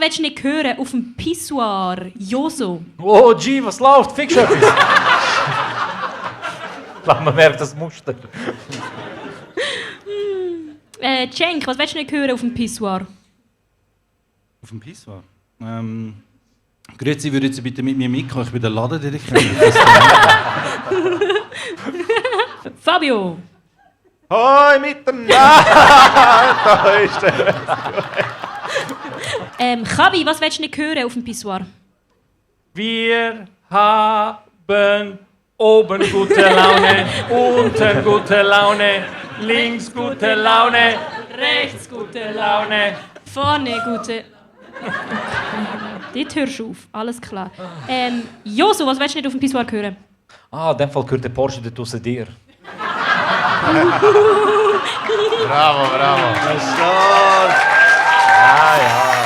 willst du nicht hören auf dem Pissoir? Joso. Oh, G, was läuft? Fix etwas. Man merkt das Muster. Cenk, was willst du nicht hören auf dem Pissoir? Auf dem Pissoir? Grüezi, würden Sie bitte mit mir mitkommen? Ich bin der Ladendirektor. Fabio. Hoi miteinander! Da ist er. Chabi, was willst du nicht hören auf dem Pissoir? Wir haben oben gute Laune, unten gute Laune, links gute Laune, rechts gute Laune. Vorne gute... Dort hörst du auf, alles klar. Josu, was willst du nicht auf dem Pissoir hören? In dem Fall gehört der Porsche dort aussen dir. Bravo, bravo. Das ist gut. Ja, ja.